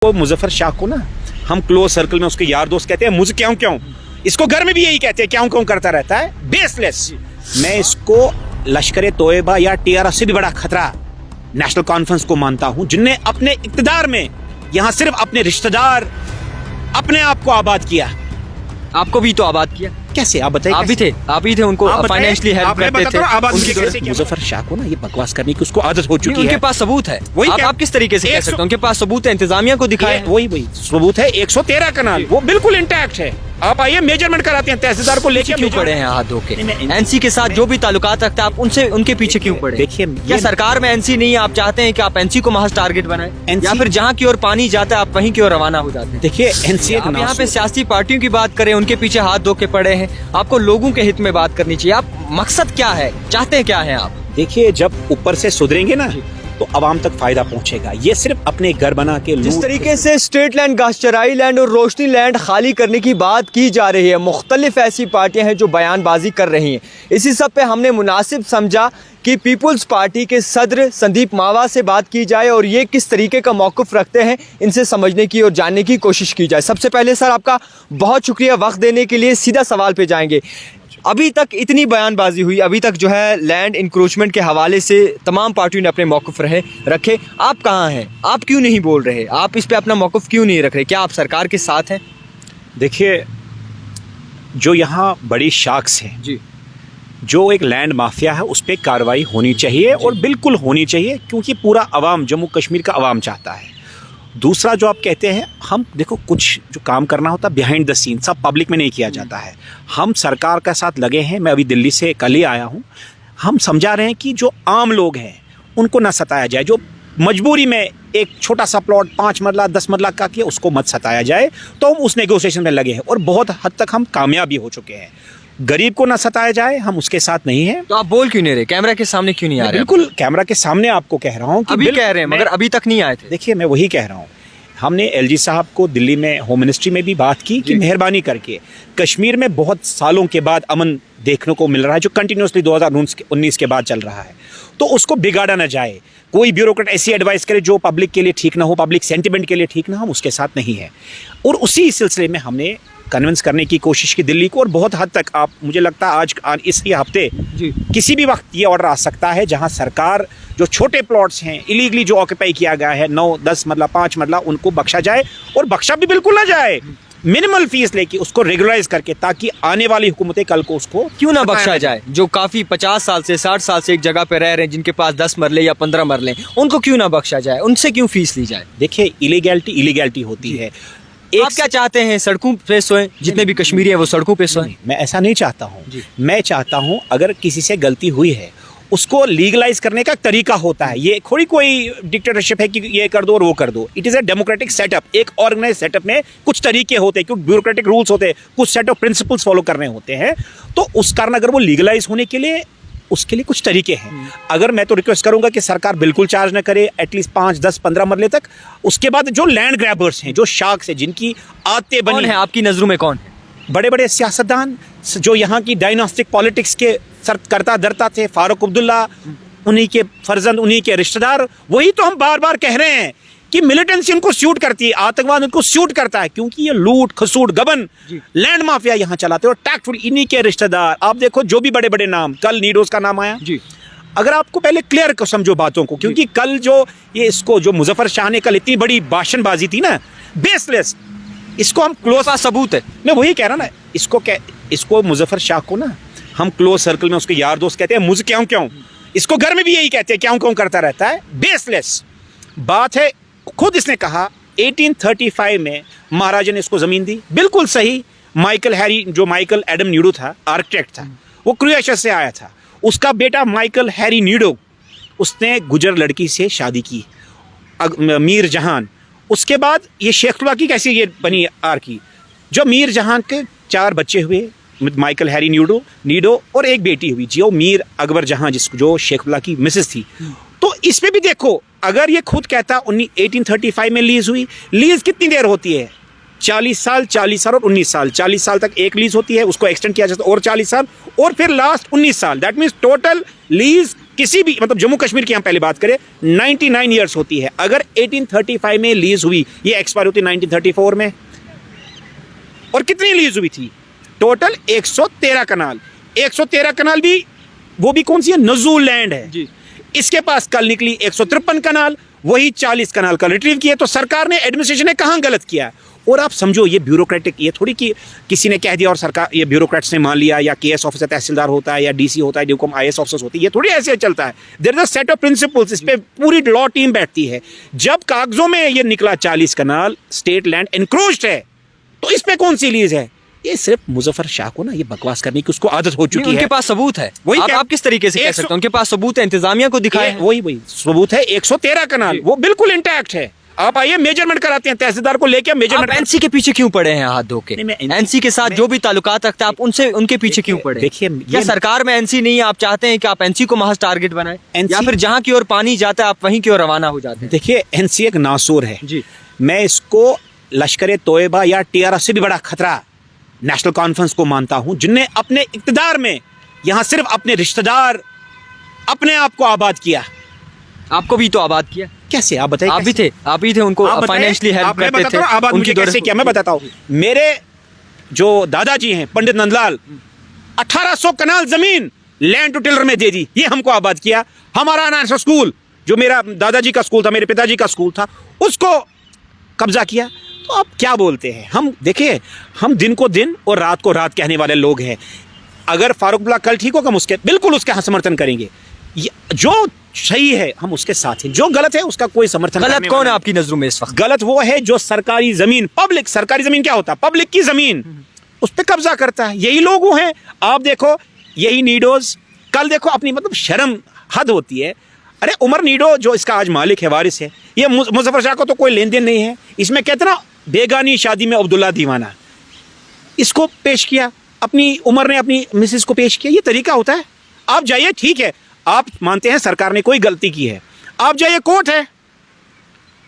वो मुजफ्फर शाह को ना हम क्लोज सर्कल में उसके यार दोस्त कहते हैं, मुझे क्यों क्यों, इसको घर में भी यही कहते हैं, क्यों क्यों करता रहता है, बेसलेस। मैं इसको लश्कर तोयबा या टीआरएस से भी बड़ा खतरा नेशनल कॉन्फ्रेंस को मानता हूं, जिनने अपने इक्तदार में यहां सिर्फ अपने रिश्तेदार अपने आप को आबाद किया। आपको भी तो आबाद किया, कैसे आप बताइए? आप ही थे उनको फाइनेंशियली हेल्प करते थे। मुजफ्फर शाह को ना ये बकवास करने की उसको आदत हो चुकी है। उनके पास सबूत है, आप किस तरीके से कह सकते हैं? उनके पास सबूत है, इंतजामिया को दिखाया। वही सबूत है। 113 कनाल वो बिल्कुल इंटैक्ट है। आप आइए मेजरमेंट कराते हैं, तहसीलदार को लेके क्यों पड़े हैं हाथ धो के? एनसी के साथ जो भी ताल्लुकात रखते हैं आप उनके पीछे क्यों पड़े? देखिए, क्या सरकार में एनसी नहीं है? आप चाहते हैं कि आप एनसी को महज टारगेट बनाएं, या फिर जहाँ की ओर पानी जाता है आप वहीं की ओर रवाना हो जाते हैं? देखिए, एनसी आप यहाँ पे सियासी पार्टियों की बात करें, उनके पीछे हाथ धो के पड़े हैं। आपको लोगों के हित में बात करनी चाहिए। आप मकसद क्या है, चाहते हैं क्या है आप? देखिए, जब ऊपर से सुधरेंगे ना तो आवाम तक फायदा पहुंचेगा। ये सिर्फ अपने घर बना के जिस तरीके से स्टेट लैंड, घासचराई लैंड और रोशनी लैंड खाली करने की बात की जा रही है, मुख्तलिफ ऐसी पार्टियां हैं जो बयानबाजी कर रही हैं। इसी सब पे हमने मुनासिब समझा कि पीपुल्स पार्टी के सदर संदीप मावा से बात की जाए और ये किस तरीके का मौक़िफ़ रखते हैं, इनसे समझने की और जानने की कोशिश की जाए। सबसे पहले सर, आपका बहुत शुक्रिया वक्त देने के लिए। सीधा सवाल पे जाएंगे। अभी तक इतनी बयानबाजी हुई, अभी तक जो है लैंड इंक्रोचमेंट के हवाले से तमाम पार्टियों ने अपने मौक़िफ़ रखे। आप कहाँ हैं? आप क्यों नहीं बोल रहे? आप इस पे अपना मौक़िफ़ क्यों नहीं रख रहे? क्या आप सरकार के साथ हैं? देखिए, जो यहाँ बड़ी शाख्स है जी, जो एक लैंड माफिया है, उस पर कार्रवाई होनी चाहिए और बिल्कुल होनी चाहिए, क्योंकि पूरा अवाम, जम्मू कश्मीर का अवाम चाहता है। दूसरा जो आप कहते हैं, हम देखो कुछ जो काम करना होता है बिहाइंड द सीन, सब पब्लिक में नहीं किया जाता है। हम सरकार के साथ लगे हैं। मैं अभी दिल्ली से कल ही आया हूँ। हम समझा रहे हैं कि जो आम लोग हैं उनको ना सताया जाए, जो मजबूरी में एक छोटा सा प्लॉट 5 मरला 10 मरला का किया उसको मत सताया जाए। तो हम उस नेगोशिएशन में लगे हैं और बहुत हद तक हम कामयाब भी हो चुके हैं। गरीब को ना सताया जाए, हम उसके साथ नहीं हैं। तो आप बोल क्यों नहीं रहे? कैमरा के सामने क्यों नहीं आ रहे? बिल्कुल कैमरा के सामने आपको कह रहा हूँ कि अभी कह रहे हैं, मगर अभी तक नहीं आए थे। देखिए, मैं वही कह रहा हूँ। हमने एलजी साहब को दिल्ली में होम मिनिस्ट्री में भी बात की कि मेहरबानी करके कश्मीर में बहुत सालों के बाद अमन देखने को मिल रहा है, जो कंटिन्यूसली 2019 के बाद चल रहा है, तो उसको बिगाड़ा ना जाए। कोई ब्यूरोक्रेट ऐसी एडवाइस करे जो पब्लिक के लिए ठीक ना हो, पब्लिक सेंटिमेंट के लिए ठीक ना हो, हम उसके साथ नहीं है। और उसी सिलसिले में हमने कन्विंस करने की कोशिश की दिल्ली को, और बहुत हद तक आप, मुझे लगता है आज इसी हफ्ते किसी भी वक्त ये ऑर्डर आ सकता है जहां सरकार जो छोटे प्लॉट्स हैं इलीगली जो ऑक्यूपाई किया गया है 9-10 मरला 5 मरला, उनको बख्शा जाए, और बख्शा भी बिल्कुल ना जाए, मिनिमल फीस लेके उसको रेगुलराइज करके, ताकि आने वाली हुकूमतें कल को उसको क्यों ना बख्शा जाए। जो काफ़ी 50 साल से 60 साल से एक जगह पे रह रहे हैं, जिनके पास 10 मरले या 15 मरले, उनको क्यों ना बख्शा जाए? उनसे क्यों फीस ली जाए? देखिए, इलीगैलिटी होती है। आप क्या चाहते हैं? सड़कों पे सोएं, जितने भी कश्मीरी हैं वो सड़कों पे सोएं? मैं ऐसा नहीं चाहता हूँ। मैं चाहता हूँ अगर किसी से गलती हुई है उसको लीगलाइज करने का तरीका होता है। ये थोड़ी कोई डिक्टेटरशिप है कि ये कर दो और वो कर दो। It is a democratic setup. एक ऑर्गेनाइज सेटअप में कुछ तरीके होते हैं, क्योंकि ब्यूरोक्रेटिक रूल्स होते हैं, कुछ सेट ऑफ प्रिंसिपल्स फॉलो करने होते हैं। तो उस कारण अगर वो लीगलाइज होने के लिए, उसके लिए कुछ तरीके हैं। अगर मैं तो रिक्वेस्ट करूंगा कि सरकार बिल्कुल चार्ज न करे, एटलीस्ट 5, 10, 15 मरले तक। उसके बाद जो लैंड ग्रैबर्स हैं, जो शार्क्स हैं, जिनकी आदतें बनी हैं, आपकी नजरों में कौन है? बड़े बड़े सियासतदान जो यहाँ की डायनास्टिक पॉलिटिक्स के करता धरता थे, फारूक अब्दुल्ला, उन्हीं के फर्जंद, उन्हीं के रिश्तेदार। वही तो हम बार बार कह रहे हैं कि मिलिटेंसी उनको सूट करती है, आतंकवाद उनको सूट करता है, क्योंकि ये लूट खसूट गबन लैंड माफिया यहाँ चलाते हैं, और टैक्टफुल इन्हीं के रिश्तेदार। आप देखो जो भी बड़े बड़े नाम, कल नीडोज का नाम आया जी। अगर आपको पहले क्लियर समझो बातों को, क्योंकि कल जो ये इसको जो मुजफ्फर शाह ने कल इतनी बड़ी भाषणबाजी थी ना, बेसलेस, इसको हम क्लोज सबूत है। मैं वही कह रहा ना, इसको मुजफ्फर शाह को ना हम क्लोज सर्कल में उसके यार दोस्त कहते हैं, मुझे क्यों क्यों, इसको घर में भी यही कहते हैं, क्यों क्यों करता रहता है, बेसलेस बात है। खुद इसने कहा 1835 में महाराजा ने इसको जमीन दी, बिल्कुल सही। माइकल एडम नीडो था, आर्किटेक्ट था, वो क्रोएशिया से आया था। उसका बेटा माइकल हैरी नीडो, उसने गुजर लड़की से शादी की, मीर जहान। उसके बाद ये शेखुल्ला की कैसी ये बनी आर्की, जो मीर जहान के 4 बच्चे हुए, माइकल हैरी नीडो और एक बेटी हुई जो मीर अकबर जहां, जो शेखुल्ला की मिसेस थी। तो इसमें भी देखो, अगर ये खुद कहता 1835 में लीज हुई, लीज कितनी देर होती है? 40 साल और 19 साल। 40 साल तक एक लीज होती है, उसको एक्सटेंड किया जाता है और 40 साल, और फिर लास्ट 19 साल। दैट मीन्स टोटल लीज किसी भी मतलब जम्मू कश्मीर की हम पहले बात करें 99 ईयर्स होती है। अगर 1835 में लीज हुई, ये एक्सपायर होती 1934 में। और कितनी लीज हुई थी? टोटल 113 कनाल। 113 कनाल भी वो भी कौन सी है? नजूल लैंड है जी। इसके पास कल निकली 153 कनाल, वही 40 कनाल का रिट्रीव किए। तो सरकार ने, एडमिनिस्ट्रेशन ने कहां गलत किया? और आप समझो ये ब्यूरोक्रेटिक, ये थोड़ी कि किसी ने कह दिया और सरकार, ये ब्यूरोक्रेट्स ने मान लिया, या केएस ऑफिसर तहसीलदार होता है, या डीसी होता है, डीकॉम आईएएस ऑफिसर होती है, ये थोड़ी ऐसे चलता है। There is a set of principles, इस पे पूरी लॉ टीम बैठती है। जब कागजों में ये निकला 40 कनाल स्टेट लैंड एनक्रोच्ड है, तो इस पे कौन सी लीज है? ये सिर्फ मुजफ्फर शाह को ना ये बकवास करने की उसको आदत हो चुकी है। उनके पास सबूत है। वही आप किस तरीके से कह सकते हैं? उनके पास सबूत है, इंतजामिया को दिखाया। वही सबूत है। 113 कनाल वो बिल्कुल इंटैक्ट है। आप आइए, मेजरमेंट कराते हैं, तहसीलदार को लेके मेजरमेंट। एनसी के पीछे क्यों पड़े हैं हाथ धो के? एनसी के साथ जो भी ताल्लुकात रखते हैं आप उनसे, उनके पीछे क्यों पड़े? देखिए, क्या सरकार में एनसी नहीं है? आप चाहते हैं कि आप एनसी को महज टारगेट बनाएं, या फिर जहां की ओर पानी जाता है आप वहीं की ओर रवाना हो जाते हैं? देखिए, एनसी एक नासूर है जी। मैं इसको लश्कर तोयबा या टीआरएफ से भी बड़ा खतरा नेशनल कॉन्फ्रेंस को मानता हूं, जिनने अपने इक्तदार में यहां सिर्फ अपने रिश्तेदार, अपने आप को आबाद किया। आपको भी तो आबाद किया। कैसे? आप बताइए। आप भी थे उनको फाइनेंशियली हेल्प करते थे। आबाद मुझे कैसे किया मैं बताता हूँ। मेरे जो दादाजी हैं पंडित नंदलाल, 1800 कनाल जमीन लैंड टू टिलर में दे दी, ये हमको आबाद किया। हमारा नेशनल स्कूल, जो मेरा दादाजी का स्कूल था, मेरे पिताजी का स्कूल था, उसको कब्जा किया। तो आप क्या बोलते हैं? हम देखिए, हम दिन को दिन और रात को रात कहने वाले लोग हैं। अगर फारूक अब्दुल्ला कल ठीक होगा, हम उसके बिल्कुल उसका समर्थन करेंगे। जो सही है हम उसके साथ हैं, जो गलत है उसका कोई समर्थन। गलत कौन है आपकी नजरों में इस वक्त? गलत वो है जो सरकारी जमीन, पब्लिक, सरकारी जमीन क्या होता है? पब्लिक की जमीन, उस पर कब्जा करता है। यही लोग वो हैं। आप देखो, यही नीडोज, कल देखो अपनी, मतलब शर्म हद होती है। अरे उमर नीडो जो इसका आज मालिक है, वारिस है, ये मुजफ्फर शाह को तो कोई लेन देन नहीं है। इसमें कहते ना बेगानी शादी में अब्दुल्ला दीवाना, इसको पेश किया, अपनी उमर ने अपनी मिसेस को पेश किया। ये तरीका होता है? आप जाइए, ठीक है, आप मानते हैं सरकार ने कोई गलती की है, आप जाइए, कोर्ट है।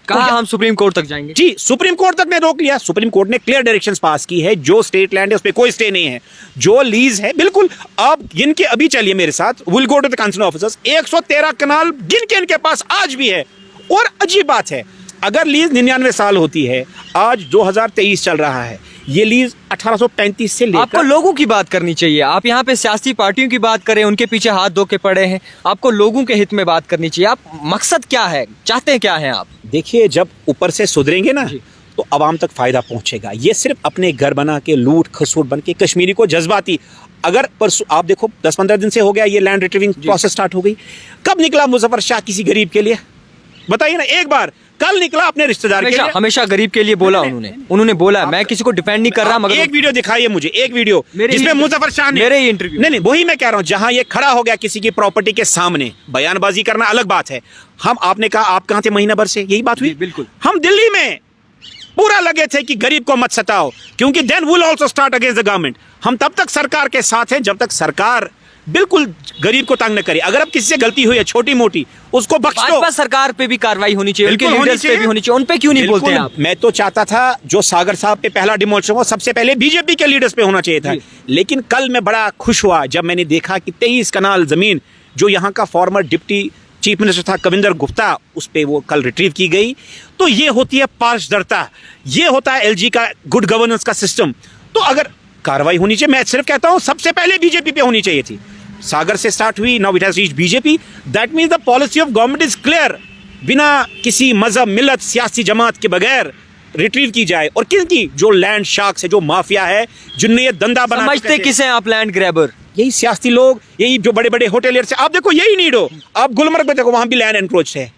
कहा हम सुप्रीम कोर्ट तक जाएंगे? जी, सुप्रीम कोर्ट तक ने रोक लिया। सुप्रीम कोर्ट ने क्लियर डायरेक्शंस पास की है, जो स्टेट लैंड है उस पर कोई स्टे नहीं है, जो लीज है बिल्कुल। आप गिन के अभी चलिए मेरे साथ, will go to the concern officers. 113 कनाल गिन के इनके पास आज भी है। और अजीब बात है, अगर लीज 99 साल होती है, आज 2023 चल रहा है, ये लीज 1835 से लेकर। आपको लोगों की बात करनी चाहिए। आप यहाँ पे सियासी पार्टियों की बात करें, उनके पीछे हाथ धो के पड़े हैं। आपको लोगों के हित में बात करनी चाहिए। आप मकसद क्या है, चाहते क्या हैं आप? देखिए, जब ऊपर से सुधरेंगे ना तो आवाम तक फायदा पहुंचेगा। ये सिर्फ अपने घर बना के लूट खसूट बन के कश्मीरी को जज्बाती, अगर परसों आप देखो 10-15 दिन से हो गया ये लैंड रिट्रीविंग प्रोसेस स्टार्ट हो गई। कब निकला मुजफ्फर शाह किसी गरीब के लिए? बताइए ना एक बार। कल निकला अपने रिश्तेदार के लिए। हमेशा गरीब के लिए बोला उन्होंने बोला। मैं किसी को डिफेंड नहीं कर रहा, मगर एक वीडियो दिखाइए मुझे, एक वीडियो जिसमें मुजफ्फर शाह ने, मेरे ही इंटरव्यू, नहीं वही मैं कह रहा हूं, जहां ये खड़ा हो गया किसी की प्रॉपर्टी के सामने। बयानबाजी करना अलग बात है। हम, आपने कहा आप कहां थे महीना भर से, यही बात हुई। बिल्कुल, हम दिल्ली में पूरा लगे थे कि गरीब को मत सताओ, क्योंकि then will also start against the government. हम तब तक सरकार के साथ हैं जब तक सरकार बिल्कुल गरीब को तंग न करे। अगर अब किसी से गलती हुई है छोटी मोटी, उसको बख्श दो। भाजपा सरकार पे भी कार्रवाई होनी चाहिए, उनके लीडर्स पे भी होनी चाहिए। उन पे क्यों नहीं बोलते आप? मैं तो चाहता था जो सागर साहब पे पहला डिमोलिशन हुआ, सबसे पहले बीजेपी के लीडर्स पे होना चाहिए था। लेकिन कल मैं बड़ा खुश हुआ जब मैंने देखा कि 23 कनाल जमीन जो यहाँ का फॉर्मर डिप्टी चीफ मिनिस्टर था कविंदर गुप्ता, उस पर वो कल रिट्रीव की गई। तो ये होती है पारदर्शिता, ये होता है एलजी का गुड गवर्नेंस का सिस्टम। तो अगर कार्रवाई होनी चाहिए, मैं सिर्फ कहता हूं सबसे पहले बीजेपी पे होनी चाहिए थी। सागर से स्टार्ट हुई, now it has reached BJP. That means the policy of government is clear. बिना किसी मजहब, मिलत, सियासी जमात के बगैर रिट्रीव की जाए। और किनकी? जो लैंड शार्क्स है, जो माफिया है, जिनने ये धंधा बना। समझते किसे आप लैंड ग्रैबर? यही सियासी लोग, यही जो बड़े बड़े होटेलियर्स हैं। आप देखो, यही नीड हो, आप गुलमर्ग में देखो, वहां भी लैंड एनक्रोच है।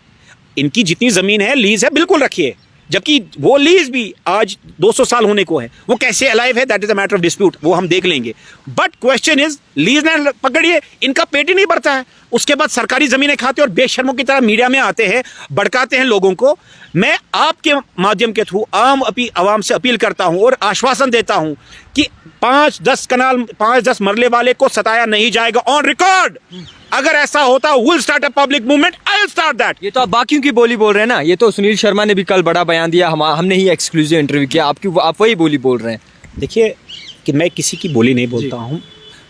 इनकी जितनी जमीन है लीज है, बिल्कुल रखिए। जबकि वो लीज भी आज 200 साल होने को है। वो कैसे अलाइव है, that is a matter of dispute, वो हम देख लेंगे। But question is, lease land पकड़िए, इनका पेट ही नहीं भरता है। उसके बाद सरकारी जमीनें खाते और बेशर्मों की तरह मीडिया में आते हैं, भड़काते हैं लोगों को। मैं आपके माध्यम के थ्रू आवाम से अपील करता हूं और आश्वासन देता हूं कि 5-10 कनाल, 5-10 मरले वाले को सताया नहीं जाएगा, ऑन रिकॉर्ड। अगर ऐसा होता, will start a public movement, I will start that. ये तो आप बाकियों की बोली बोल रहे हैं ना। ये तो सुनील शर्मा ने भी कल बड़ा बयान दिया, हमने ही एक्सक्लूसिव इंटरव्यू किया। आप वही बोली बोल रहे हैं। देखिए कि मैं किसी की बोली नहीं बोलता हूं।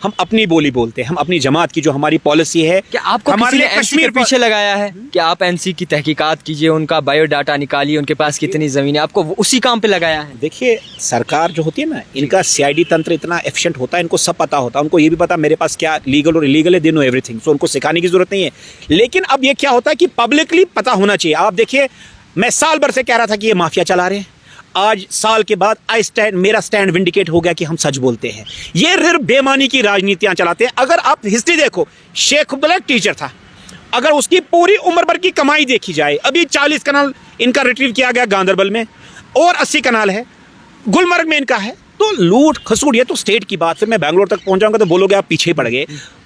हम अपनी बोली बोलते हैं, हम अपनी जमात की जो हमारी पॉलिसी है। क्या आपको हमारे किसी ने लिए एनसी के पीछे लगाया है कि आप एनसी की तहकीकात कीजिए, उनका बायोडाटा निकालिए, उनके पास कितनी ज़मीन है, आपको उसी काम पे लगाया है? देखिए, सरकार जो होती है ना, इनका सीआईडी तंत्र इतना एफिशिएंट होता है, इनको सब पता होता है, उनको ये भी पता मेरे पास क्या लीगल और इलीगल है, दे नो एवरीथिंग, सो उनको सिखाने की जरूरत नहीं है। लेकिन अब ये क्या होता है कि पब्लिकली पता होना चाहिए। आप देखिए, मैं साल भर से कह रहा था कि ये माफिया चला रहे हैं, आज साल के बाद मेरा स्टैंड विंडिकेट हो गया कि हम सच बोलते हैं। ये सिर्फ बेमानी की राजनीतियां चलाते हैं। अगर आप हिस्ट्री देखो, शेख अब्दुल्ला टीचर था, अगर उसकी पूरी उम्र भर की कमाई देखी जाए, अभी 40 कनाल इनका रिट्रीव किया गया गांधरबल में, और 80 कनाल है गुलमर्ग में इनका है। तो लूट खसूट, ये तो स्टेट की बात। फिर मैं बैंगलोर तक पहुंच जाऊंगा तो बोलोगे आप पीछे पड़ गए,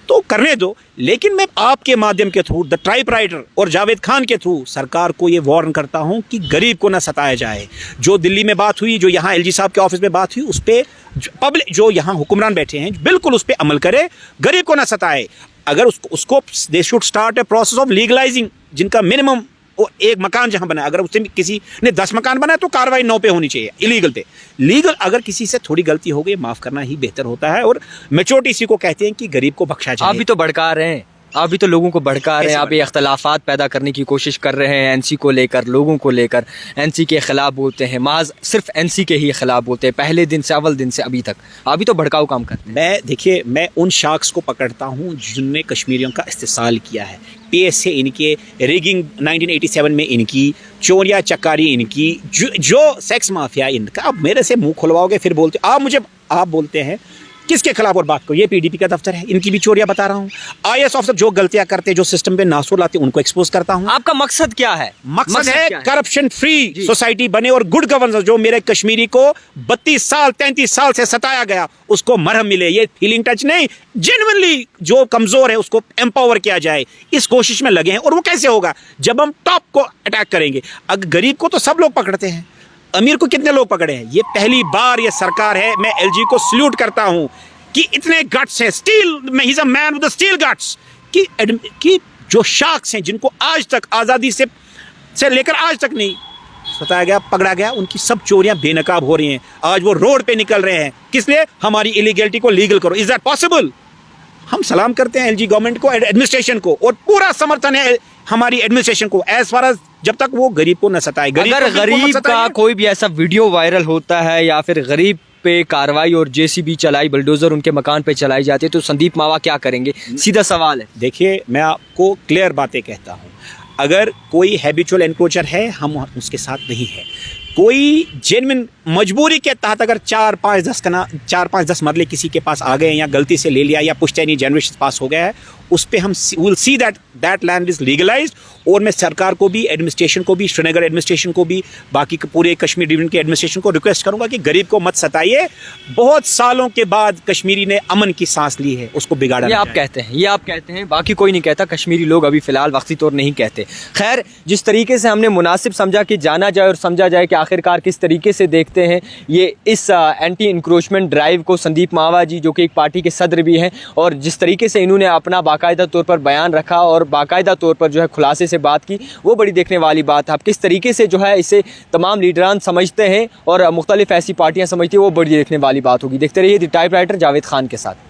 तो करने दो। लेकिन मैं आपके माध्यम के थ्रू, द टाइप राइटर और जावेद खान के थ्रू सरकार को ये वार्न करता हूं कि गरीब को ना सताया जाए। जो दिल्ली में बात हुई, जो यहाँ एलजी साहब के ऑफिस में बात हुई, उस पर पब्लिक जो यहाँ हुक्मरान बैठे हैं बिल्कुल उस पर अमल करे, गरीब को ना सताए। अगर उसको they should start a process of legalising, जिनका मिनिमम और एक मकान जहां बना, अगर उससे किसी ने 10 मकान बनाया तो कार्रवाई 9 पे होनी चाहिए, इलीगल पे। लीगल अगर किसी से थोड़ी गलती हो गई, माफ करना ही बेहतर होता है। और मेच्योरिटी इसी को कहते हैं कि गरीब को बख्शा जाए। आप भी तो भड़का रहे हैं, आप भी तो लोगों को भड़का रहे हैं, आप ये इख्तलाफात पैदा करने की कोशिश कर रहे हैं एनसी को लेकर, लोगों को लेकर एनसी के खिलाफ बोलते हैं, महज सिर्फ एनसी के ही खिलाफ बोलते हैं, पहले दिन से, अव्वल दिन से अभी तक। आप भी तो भड़काऊ काम करते हैं। मैं देखिए, मैं उन शख्स को पकड़ता हूं जिनने कश्मीरियों का इस्तेसाल किया है, पीएस से इनके, रिगिंग 1987 में इनकी, चोरिया चकारी इनकी, जो सेक्स माफिया इनका। अब मेरे से मुंह खुलवाओगे फिर बोलते आप बोलते हैं किसके खिलाफ और बात को, ये पीडीपी का दफ्तर है, इनकी भी चोरियां बता रहा हूं। आईएएस ऑफिसर जो गलतियां करते, जो सिस्टम पे नासूर लाते, उनको एक्सपोज करता हूं। आपका मकसद क्या है? मकसद है करप्शन फ्री सोसाइटी बने और गुड गवर्नेंस। जो मेरे कश्मीरी को 32 साल 33 साल से सताया गया, उसको मरहम मिले। ये फीलिंग टच नहीं, जेन्युइनली जो कमजोर है उसको एम्पावर किया जाए, इस कोशिश में लगे हैं। और वो कैसे होगा? जब हम टॉप को अटैक करेंगे। अगर गरीब को तो सब लोग पकड़ते हैं, अमीर को कितने लोग पकड़े हैं? ये पहली बार ये सरकार है। मैं एलजी को सल्यूट करता हूं कि इतने गट्स है, steel, he is a man with steel guts, कि जो शाख्स हैं जिनको आज तक आज़ादी से लेकर आज तक नहीं सताया गया, पकड़ा गया, उनकी सब चोरियां बेनकाब हो रही हैं। आज वो रोड पे निकल रहे हैं, किस लिए? हमारी इलीगलिटी को लीगल करो। Is that possible? हम सलाम करते हैं एलजी गवर्नमेंट को, एडमिनिस्ट्रेशन को, और पूरा समर्थन है हमारी एडमिनिस्ट्रेशन को, एज फार एज जब तक वो गरीब को न सताए। अगर गरीब का कोई भी ऐसा वीडियो वायरल होता है या फिर गरीब पे कार्रवाई और जेसीबी चलाई, बुलडोजर उनके मकान पे चलाई जाती है, तो संदीप मावा क्या करेंगे? सीधा सवाल है। देखिए, मैं आपको क्लियर बातें कहता हूँ। अगर कोई हैबिचुअल एनक्रोचर है, हम उसके साथ नहीं है। कोई जेन्युइन मजबूरी के तहत अगर 4-5-10 मरले किसी के पास आ गए, या गलती से ले लिया, या पुश्तैनी जनरेशन पास हो गया है, उस पर हम will see that land is legalised. और मैं सरकार को भी, एडमिनिस्ट्रेशन को भी, श्रीनगर एडमिनिस्ट्रेशन को भी, बाकी पूरे कश्मीर डिवीजन के एडमिनिस्ट्रेशन को रिक्वेस्ट करूंगा कि गरीब को मत सताइए। बहुत सालों के बाद कश्मीरी ने अमन की सांस ली है, उसको बिगाड़ा। ये आप कहते हैं, बाकी कोई नहीं कहता, कश्मीरी लोग अभी फिलहाल वक्ती तौर नहीं कहते। खैर, जिस तरीके से हमने मुनासिब समझा कि जाना जाए और समझा जाए कि आखिरकार किस तरीके से देखते हैं ये इस एंटी इंक्रोचमेंट ड्राइव को संदीप मावा जी, जो कि एक पार्टी के सदर भी हैं, और जिस तरीके से इन्होंने अपना बाकायदा तौर पर बयान रखा और बाकायदा तौर पर जो है खुलासे से बात की, वो बड़ी देखने वाली बात है। अब किस तरीके से जो है इसे तमाम लीडरान समझते हैं और मुख्तलिफ ऐसी पार्टियां समझती हैं, वो बड़ी देखने वाली बात होगी। देखते रहिए the type writer Javed Khan के साथ।